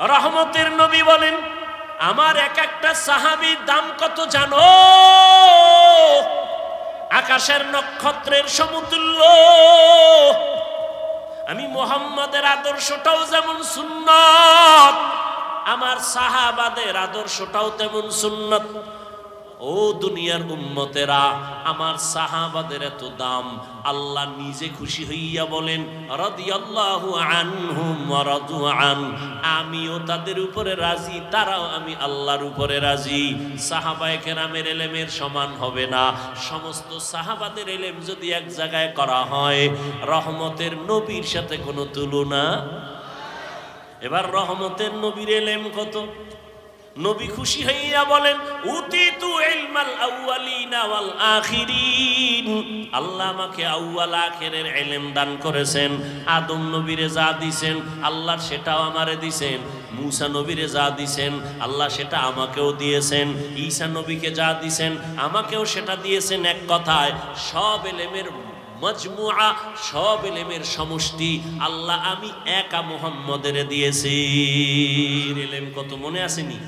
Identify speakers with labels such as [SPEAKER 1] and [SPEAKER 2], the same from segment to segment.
[SPEAKER 1] রহমতের নবী বলেন, আমার এক একটা সাহাবীর দাম কত জানো? আকাশের নক্ষত্রের সমতুল্য। আমি মুহাম্মাদের আদর্শটাও যেমন সুন্নাত, আমার সাহাবাদের আদর্শটাও তেমন সুন্নাত। ও দুনিয়ার উম্মতেরা, আমার সাহাবাদের এত দাম, আল্লাহ নিজে খুশি হইয়া বলেন রাদিয়াল্লাহু আনহুম ওয়া রাদু আন, আমিও তাদের উপরে রাজি, তারাও আমি আল্লাহর উপরে রাজি। সাহাবায়ে কেরামের ইলমের সমান হবে না। সমস্ত সাহাবাদের ইলম যদি এক জায়গায় করা হয়, রহমতের নবীর সাথে কোনো তুলনা। এবার রহমতের নবীর ইলম কত? নবী খুশি হইয়া বলেন উতিতু ইলমাল আউয়ালিনা ওয়াল আখিরিন, আল্লাহ আমাকে আউয়াল আখিরের ইলম দান করেছেন। আদম নবীরে যা দিবেন আল্লাহ সেটাও আমারে দিবেন, মুসা নবীরে যা দিবেন আল্লাহ সেটা আমাকেও দিয়েছেন, ঈসা নবীকে যা দিবেন আমাকেও সেটা দিয়েছেন। এক কথায় সব ইলমের মজমুআ, সব ইলমের সমষ্টি আল্লাহ আমি একা মুহাম্মদের দিয়েছি। ইলম কত মনে আসেনি?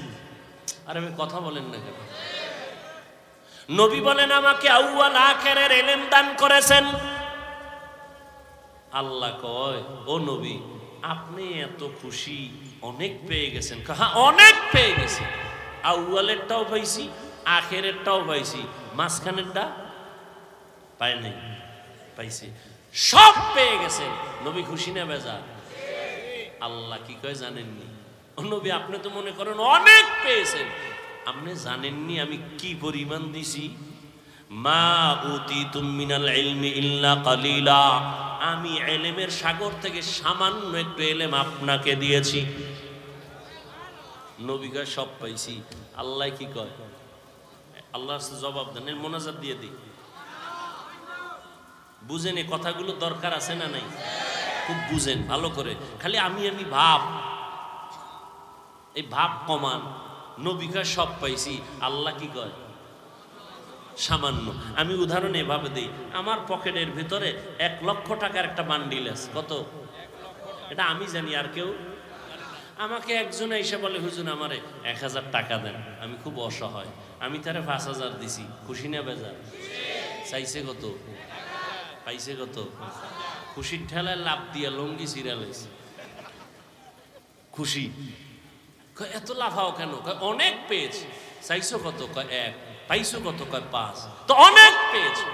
[SPEAKER 1] আর আমি কথা বলেন না কেন? নবী বলেন আমাকে আউয়াল আখিরের ইলম দান করেছেন। আল্লাহ কয় ও নবী আপনি এত খুশি, অনেক পেয়ে গেছেন। হ্যাঁ অনেক পেয়ে গেছি, আউয়ালেরটাও পাইছি, আখিরেরটাও পাইছি, মাঝখানেরটা পাই নাই, পাইছি, সব পেয়ে গেছেন। নবী খুশি না বেজার? আল্লাহ কি কয় জানেননি? নবী আপনি তো মনে করেন অনেক পেয়েছেন, আপনি জানেননি আমি কি পরিমাণ দিছি? মা উতিতুম মিনাল ইলমি ইল্লা কালিলা, আমি ইলমের সাগর থেকে সামান্য একটু ইলম আপনাকে দিয়েছি। নবী কয় সব পাইছি। আল্লাহ কি কয়? আল্লাহ জবাব দেন, মোনাজাত দিয়ে দিই। বুঝেন এই কথাগুলো দরকার আছে না নাই? খুব বুঝেন ভালো করে। খালি আমি ভাব, এই ভাব কমান। নবী কয় সব পাইছি, আল্লাহ কি কয়? সামান্য। আমি উদাহরণ এভাবে দিই, আমার পকেটের ভিতরে 1 লক্ষ টাকার একটা বান্ডিল আছে। কত? এটা আমি জানি, আর কেউ? আমাকে একজনে এসে বলে হুজুর আমারে 1000 টাকা দেন, আমি খুব অসহায়, আমি তারে 5000 দিছি। খুশি না বেজার? চাইছে কত? পাইছে কত? খুশির ঠেলায় লাভ দিয়া লঙ্গি সিরিয়ালাইছে। খুশি। এত লাফাও কেন? অনেক পেয়েছে। চাইছো কত? 1। পাইছো কত? 5। তো অনেক পেয়েছো।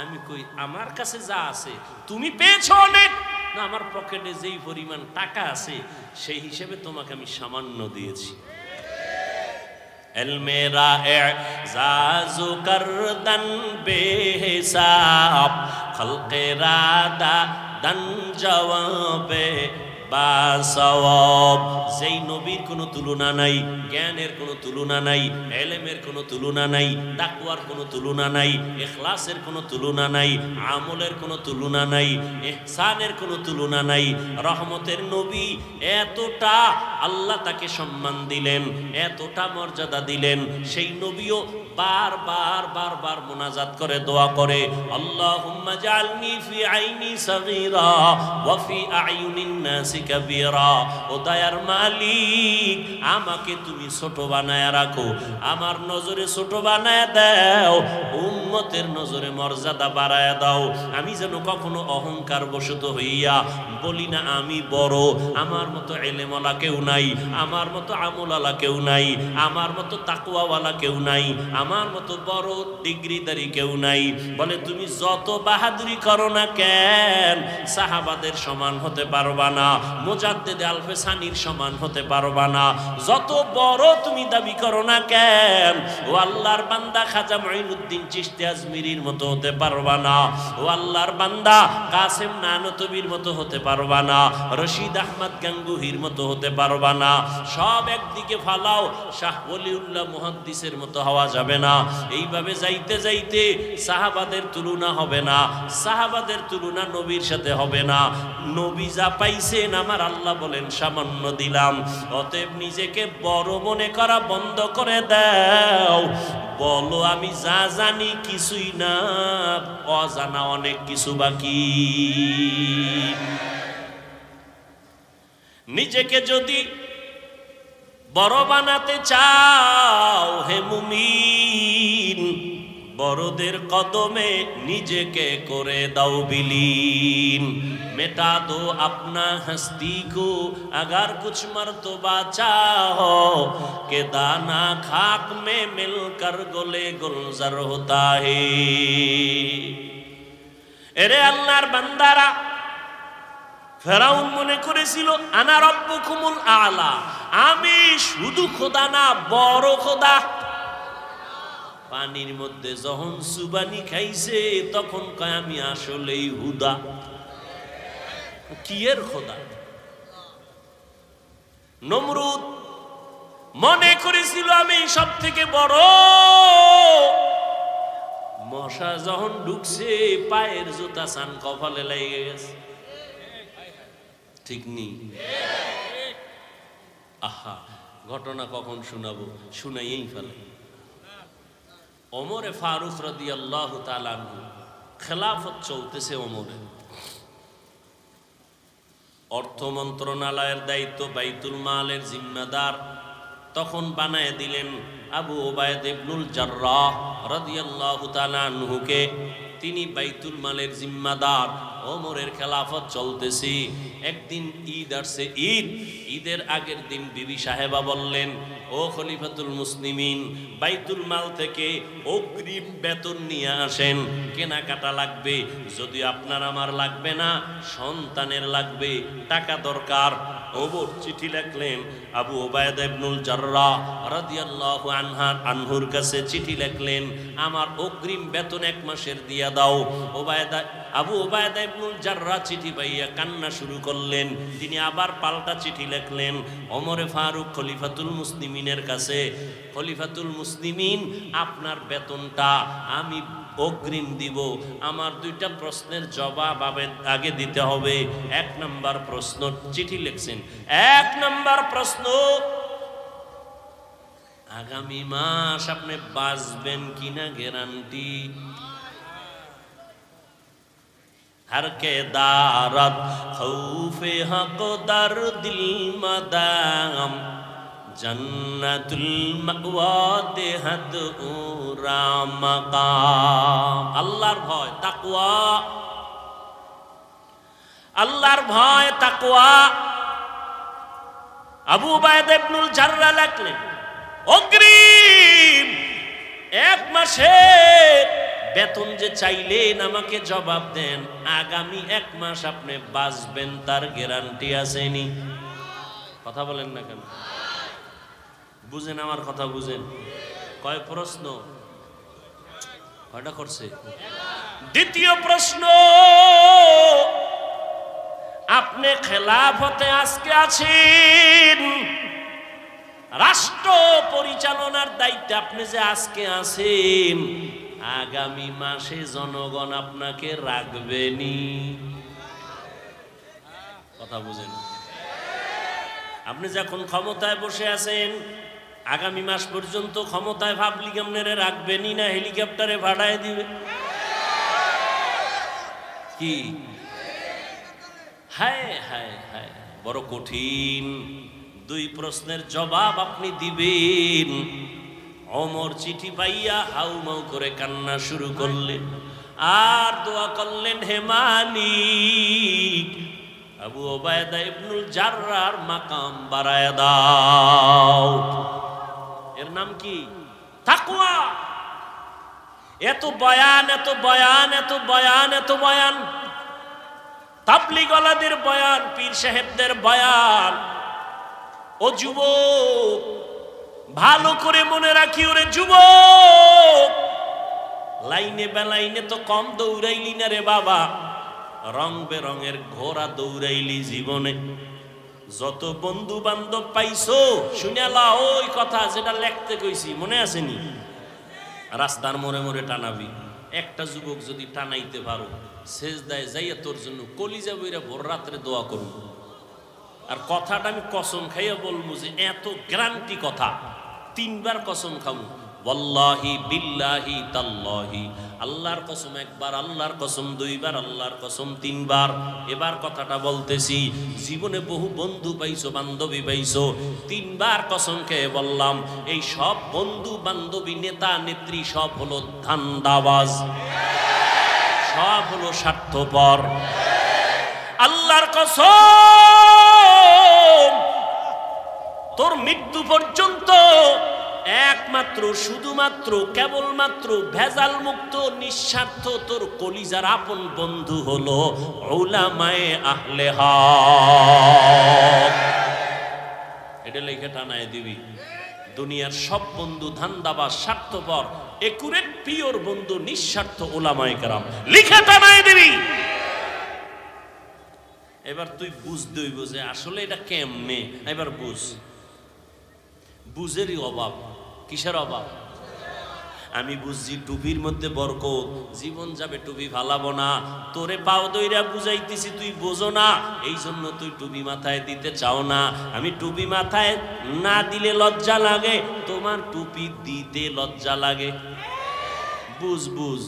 [SPEAKER 1] আমি কই আমার কাছে যা আছে তুমি পেয়েছো অনেক না, আমার পকেটে যেই পরিমাণ টাকা আছে সেই হিসেবে তোমাকে আমি সামান্য দিয়েছি। এলমেরা এজাজু করদন বেহিসাব, খলকেরা দান জওয়াবে বাসওয়াব। যেই নবীর কোনো তুলনা নাই, জ্ঞানের কোনো তুলনা নাই, ইলমের কোনো তুলনা নাই, তাকওয়ার কোনো তুলনা নাই, ইখলাসের কোনো তুলনা নাই, আমলের কোনো তুলনা নাই, ইহসানের কোনো তুলনা নাই। রহমতের নবী এতটা আল্লাহ তাকে সম্মান দিলেন, এতটা মর্যাদা দিলেন, সেই নবীও বারবার মুনাজাত করে দোয়া করে আল্লাহুম্মা জাআলনি ফি আইনি সাগীরা ওয়া ফি আয়ুনিন নাসি কাবীরা। ও দয়ার মালিক আমাকে তুমি ছোট বানায়া রাখো, আমার নজরে ছোট বানায়া দাও, উম্মতের নজরে মর্যাদা বাড়ায়া দাও। আমি যেন কখনো অহংকার বশত হইয়া বলি না আমি বড়, আমার মতো ইলমওয়ালা কেউ নাই, আমার মতো আমলওয়ালা কেউ নাই, আমার মতো তাকওয়াওয়ালা কেউ নাই, আমার মতো বড় ডিগ্রিদারি কেউ নাই। বলে তুমি যত বাহাদুরি করো না কেন সাহাবাদের সমান হতে পারবা না, মুজাদ্দিদ আলফে সানির সমান হতে পারবা না। যত বড় তুমি দাবি করো না কেন ও আল্লাহর বান্দা খাজা মুঈনুদ্দিন চিশতি আজমিরির মতো হতে পারবা না, ও আল্লাহর বান্দা কাসেম নানতবির মতো হতে পারবা না, রশিদ আহমদ গাঙ্গুহির মতো হতে পারবা না। সব একদিকে ফালাও, শাহ ওলিউল্লাহ মুহাদ্দিসের মতো হওয়া যাবে না। এইভাবে যাইতে যাইতে সাহাবাদের তুলনা হবে না, সাহাবাদের তুলনা নবীর সাথে হবে না। নবী যা পাইছেন আমার আল্লাহ বলেন সামান্য দিলাম। অতএব নিজেকে বড় মনে করা বন্ধ করে দাও, বলো আমি যা জানি কিছুই না, অজানা অনেক কিছু বাকি। নিজেকে যদি বড় বানাতে চাও হে মুমিন, বড়দের কদমে নিজেকে করে দাও বিলীন। মেটা দো আপনা হস্তি কো अगर कुछ मर्तबा चाहो के दाना खाक में मिलकर गोले गुलजार होता है। এরে আল্লাহর বান্দারা, ফেরাউন মনে করেছিল আনা রব্বুকুমুল আলা, আমি শুধু খোদা না বড় খোদা। পানির মধ্যে যখন সুবানি খাইছে তখন কয় আমি আসলেই হুদা। কি এর খোদা? নমরুদ মনে করেছিল আমি সব থেকে বড়। মশা যখন ঢুকছে পায়ের জুতা সান কপালে লেগে গেছে। ঠিক নি? আহা, ঘটনা কখন শোনাবো, শুনাইয়েই ফেলে। ওমরে ফারুক রাদিয়াল্লাহু তাআলা আনহু, খেলাফত চলতেছে ওমরের। অর্থ মন্ত্রণালয়ের দায়িত্ব, বাইতুল মালের জিম্মাদার তখন বানায় দিলেন আবু ওবায়দা ইবনুল জাররাহ রাদিয়াল্লাহু তাআলা আনহুকে। তিনি বাইতুল মালের জিম্মাদার। ওমরের খেলাফত চলতেছে। একদিন ঈদ আসছে, ঈদের আগের দিন বিবি সাহেবা বললেন, ও খলিফাতুল মুসলিমিন, বাইতুল মাল থেকে অগ্রিম বেতন নিয়ে আসেন, কেনাকাটা লাগবে। যদি আপনার আমার লাগবে না, সন্তানের লাগবে, টাকা দরকার। ওমর চিঠি লিখলেন আবু ওবায়দা ইবনুল জাররাহ রাদিয়াল্লাহু আনহুর কাছে। চিঠি লিখলেন, আমার অগ্রিম বেতন 1 মাসের দিয়া দাও। আবু ওবায়দা ইবনুল জাররাহ চিঠি পাইয়া কান্না শুরু করলেন। তিনি আবার পাল্টা চিঠি লিখলেন ওমরে ফারুক খলিফাতুল মুসলিমিনের কাছে, খলিফাতুল মুসলিমিন, আপনার বেতনটা আমি অগ্রিম দিব। আমার 2টা প্রশ্নের জবাব আগে দিতে হবে। 1 নম্বর প্রশ্ন, চিঠি লিখছেন, 1 নম্বর প্রশ্ন, আগামী মাস আপনি বাঁচবেন কিনা গ্যারান্টি? हर के दारत खौफे हक दर दिल मदाम जन्नतुल मअवा देहत उरा मकाम। আল্লাহর ভয় তাকওয়া, আল্লাহর ভয় তাকওয়া। আবু উবায়দা ইবনুল জাররাহ লিখলেন, অগ্রিম 1 মাসের বেতন যে চাইলেন আমাকে জবাব দেন, আগামী 1 মাস আপনি বাঁচবেন তার গ্যারান্টি আসেনি? কথা বলেন না কেন? বুঝেন আমার কথা, বুঝেন? কয় প্রশ্ন? কয়টা করছে? দ্বিতীয় প্রশ্ন, আপনি খেলাফতে আজকে আছেন, রাষ্ট্র পরিচালনার দায়িত্বে আপনি যে আজকে আছেন, আগামী মাসে জনগণ আপনাকে রাখবেনি? কথা বুঝেন? আপনি যখন ক্ষমতায় বসে আছেন, আগামী মাস পর্যন্ত ক্ষমতায় ভাবলি আপনারে রাখবেনি না হেলিকপ্টারে ভাড়ায় দিবে? কি হায় হায় হায়, বড় কঠিন। 2 প্রশ্নের জবাব আপনি দিবেন। ওমর চিঠি পাইয়া হাউমাউ করে কান্না শুরু করলেন আর দোয়া করলেন, হে মালিক, আবু ওবায়দা ইবনুল জাররাহর মাকাম বাড়ায় দাও। এর নাম কি? তাকওয়া। এত বয়ান, এত বয়ান, এত বয়ান, এত বয়ান, তাবলীগওয়ালাদের বয়ান, পীর সাহেবদের বয়ান। ও যুবক, ভালো করে মনে রাখি, ওরে যুবক, লাইনে বেলাইনে তো কম দৌড়াইলি না রে বাবা, রং বেরঙের ঘোড়া দৌড়াইলি জীবনে। যত বন্ধু বান্ধব পাইছো শুনেলা ওই কথা যেটা লিখতে কইছি, মনে আসেনি? রাস্তার মোড়ে মোড়ে টানাবি। একটা যুবক যদি টানাইতে পারো, সেজদায় যাইয়া তোর জন্য কলিজা বইরা ভোর রাত্রে দোয়া করুন। আর কথাটা আমি কসম খাইয়া বলবো যে এত গ্যারান্টি কথা, 3 বার কসম খাবো, ওয়াল্লাহি বিল্লাহি তাল্লাহি আল্লাহর কসম একবার, আল্লাহর কসম দুইবার, আল্লাহর কসম তিনবার। এবার কথাটা বলতেছি, জীবনে বহু বন্ধু পাইছো, বান্ধবী পাইছো, তিনবার কসম খেয়ে বললাম এই সব বন্ধু বান্ধবী নেতা নেত্রী সব হলো ধান্দাবাজ, সব হলো স্বার্থপর। আল্লাহর কসম তোর মৃত্যু পর্যন্ত একমাত্র শুধুমাত্র কেবলমাত্র ভেজাল মুক্ত নিঃস্বার্থ তোর কলিজার আপন বন্ধু হলো উলামায়ে আহলে হক। এটা লিখে টানায় দিবি। দুনিয়ার সব বন্ধু ধান্দাবাজ স্বার্থপর, একুরেট পিওর বন্ধু নিঃস্বার্থ উলামায়ে কেরাম, লিখে টানায় দিবি। এবার তুই বুঝতে হইব যে আসলে এটা কেমনে। এবার বুঝ, বুঝেরই অভাব। কিসের অভাব? আমি বুঝছি টুপির মধ্যে বরকত, জীবন যাবে টুপি ফালাবো না। তোরে পাও দইরা বুঝাইতেছি, তুই বোঝো না, এই জন্য তুই টুপি মাথায় দিতে চাও না। আমি টুপি মাথায় না দিলে লজ্জা লাগে, তোমার টুপি দিতে লজ্জা লাগে। বুঝ বুঝ।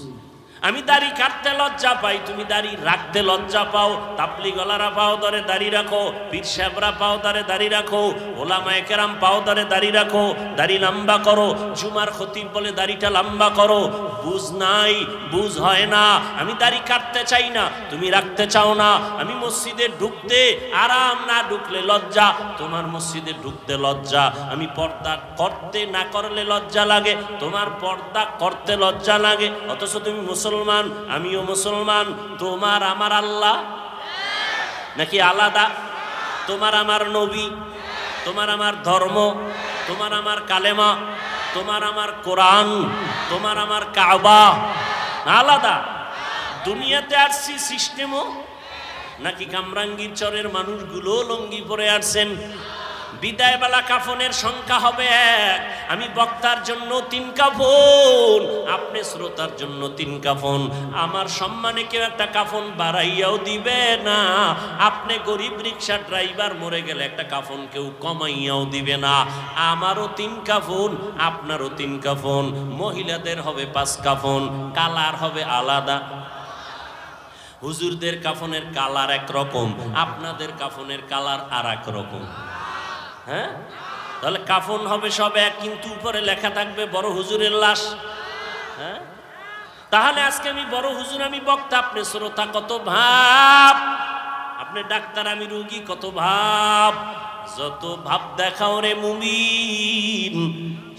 [SPEAKER 1] আমি দাড়ি কাটতে লজ্জা পাই, তুমি দাড়ি রাখতে লজ্জা পাও। তাবলিগ ওয়ালারা পাও ধরে দাড়ি রাখো, পীর সাহেবরা পাও ধরে দাড়ি রাখো, ওলামায়ে কেরাম পাও ধরে দাড়ি রাখো, দাড়ি লম্বা করো। জুমার খতিব বলে দাড়িটা লম্বা করো। বুঝ নাই, বুঝ হয় না। আমি দাড়ি কাটতে চাই না, তুমি রাখতে চাও না। আমি মসজিদে ঢুকতে আরাম, না ঢুকলে লজ্জা, তোমার মসজিদে ঢুকতে লজ্জা। আমি পর্দা করতে না করলে লজ্জা লাগে, তোমার পর্দা করতে লজ্জা লাগে। অথচ তুমি মুসলমান, আমিও মুসলমান। তোমার আমার আল্লাহ নাকি আলাদা? তোমার আমার নবী, তোমার আমার ধর্ম, তোমার আমার কালেমা, তোমার আমার কোরআন, তোমার আমার কাবা আলাদা। দুনিয়াতে আসছি সিস্টেমও নাকি কামরাঙ্গীর চরের মানুষগুলো লঙ্গি পরে আসছেন। বিদায়বেলা কাফনের সংখ্যা হবে এক। আমি বক্তার জন্য 3 কাফন, আপনি শ্রোতার জন্য 3 কাফন। আমার সম্মানে কেউ একটা কাফন বাড়াইয়াও দিবে না। আপনি গরিব রিক্সা ড্রাইভার মরে গেলে একটা কাফন কেউ কমাইয়াও দিবে না। আমারও 3 কাফন, আপনারও 3 কাফন। মহিলাদের হবে 5 কাফন, কালার হবে আলাদা। হুজুরদের কাফনের কালার একরকম, আপনাদের কাফনের কালার আর এক রকম। হ্যাঁ, তাহলে কাফন হবে সব এক, কিন্তু উপরে লেখা থাকবে বড় হুজুরের লাশ। হ্যাঁ, তাহলে আজকে আমি বড় হুজুর, আমি বক্তা, আপনি শ্রোতা, কত ভাব। আপনি ডাক্তার, আমি রোগী, কত ভাব। যত ভাব দেখাও রে মুমিন,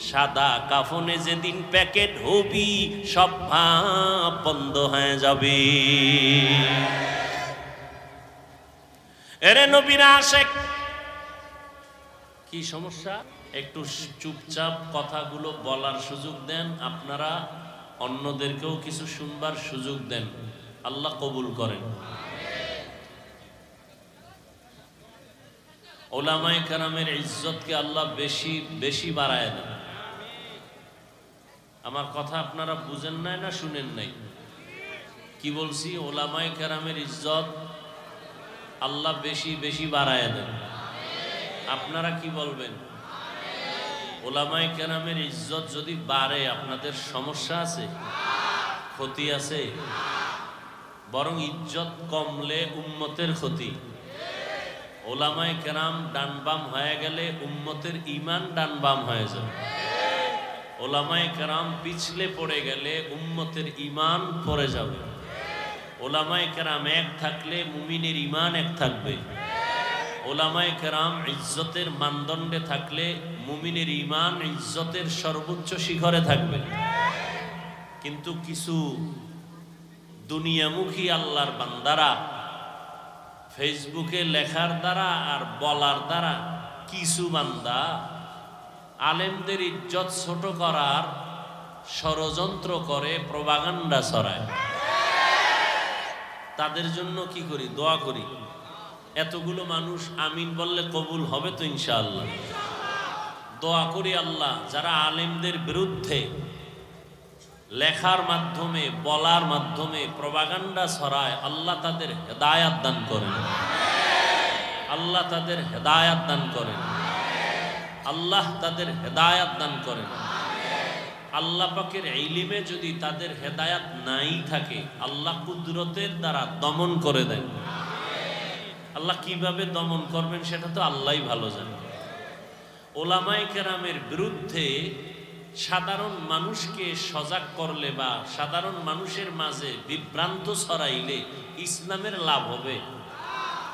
[SPEAKER 1] সাদা কাফনে যেদিন প্যাকেট হবি সব ভাব বন্ধ হয়ে যাবে। এরে নবীর আশিক, কি সমস্যা? একটু চুপচাপ কথাগুলো বলার সুযোগ দেন। আপনারা অন্যদেরকেও কিছু শুনবার সুযোগ দেন। আল্লাহ কবুল করেন। ওলামায়ে কেরামের ইজ্জতকে আল্লাহ বেশি বেশি বাড়ায় দেন। আমার কথা আপনারা বুঝেন নাই না শুনেন নাই? কি বলছি? ওলামায়ে কেরামের ইজ্জত আল্লাহ বেশি বেশি বাড়ায় দেন। আপনারা কি বলবেন? ওলামায়ে কেরামের ইজ্জত যদি বাড়ে আপনাদের সমস্যা আছে? ক্ষতি আছে? বরং ইজ্জত কমলে উম্মতের ক্ষতি। ওলামায়ে কেরাম ডানবাম হয়ে গেলে উম্মতের ঈমান ডানবাম হয়ে যাবে। ওলামায়ে কেরাম পিছলে পড়ে গেলে উম্মতের ঈমান পড়ে যাবে। ওলামায়ে কেরাম এক থাকলে মুমিনের ঈমান এক থাকবে। ওলামায়ে কেরাম ইজ্জতের মানদণ্ডে থাকলে মুমিনের ঈমান ইজ্জতের সর্বোচ্চ শিখরে থাকবে। কিন্তু কিছু দুনিয়ামুখী আল্লাহর বান্দারা ফেসবুকে লেখার দ্বারা আর বলার দ্বারা কিছু বান্দা আলেমদের ইজ্জত ছোট করার ষড়যন্ত্র করে, প্রপাগান্ডা ছড়ায়। তাদের জন্য কি করি? দোয়া করি। এতগুলো মানুষ আমিন বললে কবুল হবে তো ইনশাআল্লাহ। দোয়া করি আল্লাহ যারা আলেমদের বিরুদ্ধে লেখার মাধ্যমে, বলার মাধ্যমে প্রপাগান্ডা ছড়ায়, আল্লাহ তাদের হেদায়াত দান করেন। আল্লাহ তাদের হেদায়াত দান করেন। আল্লাহ তাদের হেদায়াত দান করেন। আল্লাহ পাকের ইলমে যদি তাদের হেদায়াত নাই থাকে, আল্লাহ কুদরতের দ্বারা দমন করে দেন। আল্লাহ কিভাবে দমন করবেন সেটা তো আল্লাহই ভালো জানে। ওলামায়ে কেরামের বিরুদ্ধে সাধারণ মানুষকে সজাগ করলে বা সাধারণ মানুষের মাঝে বিভ্রান্ত ছড়াইলে ইসলামের লাভ হবে?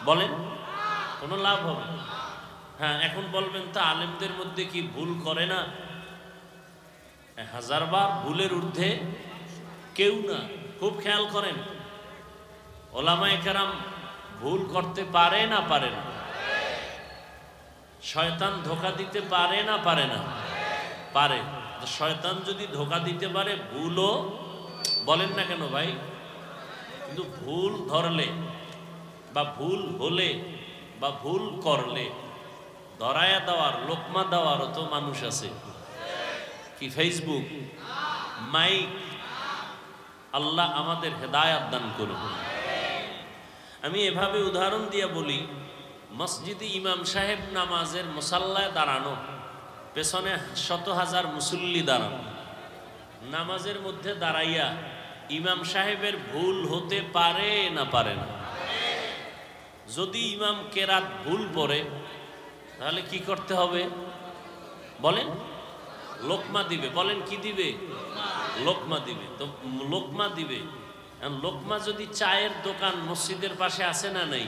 [SPEAKER 1] বলেন, কোনো লাভ হবে? হ্যাঁ, এখন বলবেন তো আলেমদের মধ্যে কি ভুল করে না? 1000 বার ভুলের ঊর্ধ্বে কেউ না। খুব খেয়াল করেন, ওলামায়ে কেরাম ভুল করতে পারে না পারে না? শয়তান ধোঁকা দিতে পারে না পারে না? পারে। শয়তান যদি ধোঁকা দিতে পারে, ভুলও বলেন না কেন ভাই? কিন্তু ভুল ধরলে বা ভুল হলে বা ভুল করলে ধরায়া দেওয়ার, লোকমা দেওয়ারও তো মানুষ আছে। কি ফেসবুক, মাইক? আল্লাহ আমাদের হেদায়াত দান করুন। আমি এভাবে উদাহরণ দিয়ে বলি, মসজিদে ইমাম সাহেব নামাজের মুসাল্লায় দাঁড়ানো, পেছনে 100,000 মুসল্লি দাঁড়ানো, নামাজের মধ্যে দাঁড়াইয়া ইমাম সাহেবের ভুল হতে পারে না পারে না? যদি ইমাম কেরাত ভুল পড়ে তাহলে কি করতে হবে বলেন? লোকমা দিবে। বলেন কি দিবে? লোকমা দিবে। তো লোকমা দিবে, লোকমা যদি চায়ের দোকান মসজিদের পাশে আছে না নাই,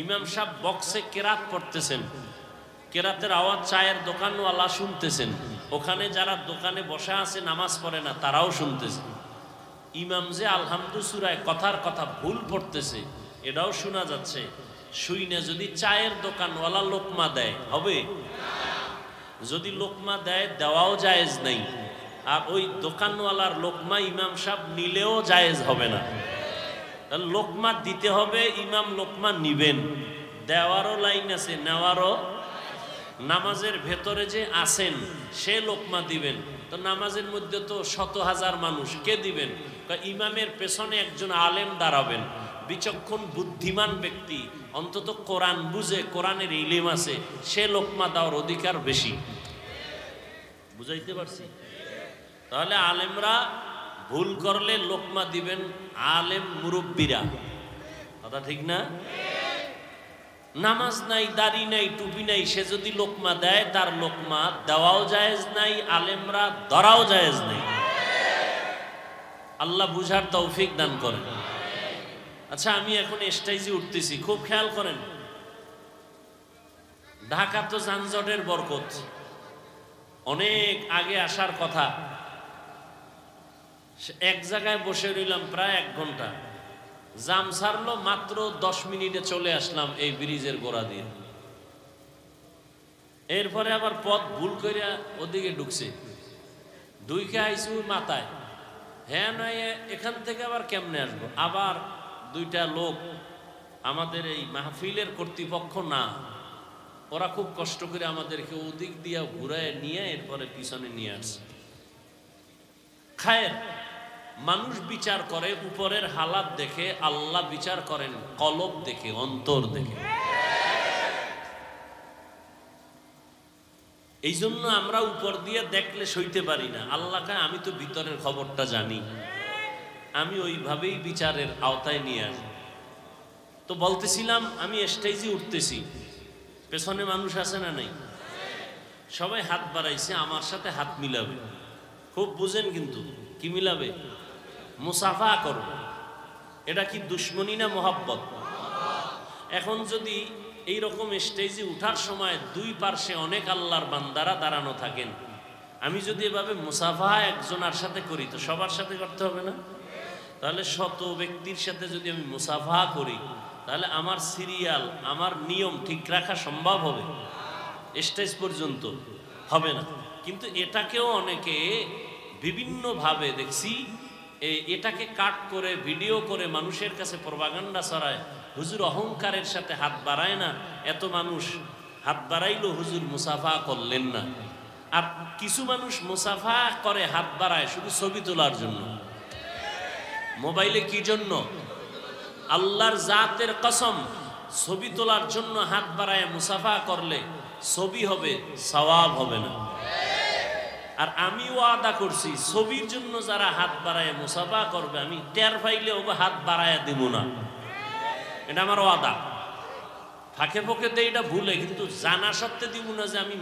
[SPEAKER 1] ইমাম সাহেব বক্সে কেরাত পড়তেছেন, কেরাতের আওয়াজ চায়ের দোকানওয়ালা শুনতেছেন, ওখানে যারা দোকানে বসা আছে নামাজ পড়ে না তারাও শুনতেছেন। ইমাম যে আলহামদু সূরায় কথার কথা ভুল পড়তেছে এটাও শোনা যাচ্ছে। শুইনে যদি চায়ের দোকানওয়ালা লোকমা দেয় হবে? যদি লোকমা দেয়, দেওয়াও জায়েজ নাই, আর ওই দোকানওয়ালার লোকমা ইমাম সাহেব নিলেও জায়েজ হবে না। তাহলে লোকমা দিতে হবে, ইমাম লোকমা নিবেন। দেওয়ারও লাইন আছে, নেওয়ারও। নামাজের ভেতরে যে আসেন সে লোকমা দিবেন, তো নামাজের মধ্যে তো 100,000 মানুষ, কে দিবেন? ইমামের পেছনে একজন আলেম দাঁড়াবেন, বিচক্ষণ বুদ্ধিমান ব্যক্তি, অন্তত কোরআন বুঝে, কোরআনের ইলম আছে, সে লোকমা দেওয়ার অধিকার বেশি। বুঝাইতে পারছি? তাহলে আলেমরা ভুল করলে লোকমা দিবেন আলেম মুরব্বীরা, কথা ঠিক না? নামাজ নাই, দাড়ি নাই, টুপি নাই, সে যদি লোকমা দেয় তার লোকমা দেওয়াও জায়েজ নাই, আলেমরা ধরাও জায়েজ নাই। আল্লাহ বুঝার তৌফিক দান করেন। আচ্ছা, আমি এখন স্টেজে উঠতেছি, খুব খেয়াল করেন। ঢাকা তো যানজটের বরকত, অনেক আগে আসার কথা, এক জায়গায় বসে রইলাম প্রায় 1 ঘন্টা, জাম ছাড়লো মাত্র 10 মিনিটে চলে আসলাম এই ব্রিজের গোড়া দিয়ে। এরপরে আবার পথ ভুল করিয়া ওদিকে ঢুকছে, দুইকে আইসি মাথায়, হ্যাঁ নয় এখান থেকে আবার কেমনে আসবো? আবার 2টা লোক আমাদের এই মাহফিলের কর্তৃপক্ষ না, ওরা খুব কষ্ট করে আমাদেরকে ওদিক দিয়া ঘুরায় নিয়ে এরপরে পিছনে নিয়ে আসছে। খায়ের, মানুষ বিচার করে উপরের হালাত দেখে, আল্লাহ বিচার করেন কলব দেখে, অন্তর দেখে। এই জন্য আমরা উপর দিয়ে দেখলে সইতে পারি না। আল্লাহকে আমি তো ভিতরের খবরটা জানি, আমি ওইভাবেই বিচারের আওতায় নিয়ে আসি। তো বলতেছিলাম, আমি স্টেজে উঠতেছি, পেছনে মানুষ আছে না নাই? সবাই হাত বাড়াইছে, আমার সাথে হাত মিলাবে। খুব বুঝেন কিন্তু, কি মিলাবে? মুসাফা করবে। এটা কি দুশ্মনী না মোহাব্বত? এখন যদি এই রকম স্টেজে উঠার সময় 2 পার্শ্বে অনেক আল্লাহর বান্দারা দাঁড়ানো থাকেন, আমি যদি এভাবে মুসাফা একজনের সাথে করি তো সবার সাথে করতে হবে না? তাহলে 100 ব্যক্তির সাথে যদি আমি মুসাফা করি তাহলে আমার সিরিয়াল, আমার নিয়ম ঠিক রাখা সম্ভব হবে? স্টেজ পর্যন্ত হবে না। কিন্তু এটাকেও অনেকে বিভিন্নভাবে দেখছি, এটাকে কাট করে ভিডিও করে মানুষের কাছে প্রপাগান্ডা ছড়ায়। হুজুর অহংকারের সাথে হাত বাড়ায় না, এত মানুষ হাত বাড়াইলো, হুজুর মুসাফা করলেন না। আর কিছু মানুষ মুসাফা করে, হাত বাড়ায় শুধু ছবি তোলার জন্য। মোবাইলে কি জন্য? আল্লাহর জাতের কসম, ছবি তোলার জন্য হাত বাড়ায় মুসাফা করলে ছবি হবে, সওয়াব হবে না। আর আমি ওয়াদা করছি ছবির জন্য যারা হাত বাড়ায় মুসাফা করবে আমি টের পাইলে ওকে হাত বাড়ায় দিব না, এটা আমার ওয়াদা। ফাঁকে ফোকে তো এটা ভুলে, কিন্তু জানা সত্ত্বে দিব না যে আমি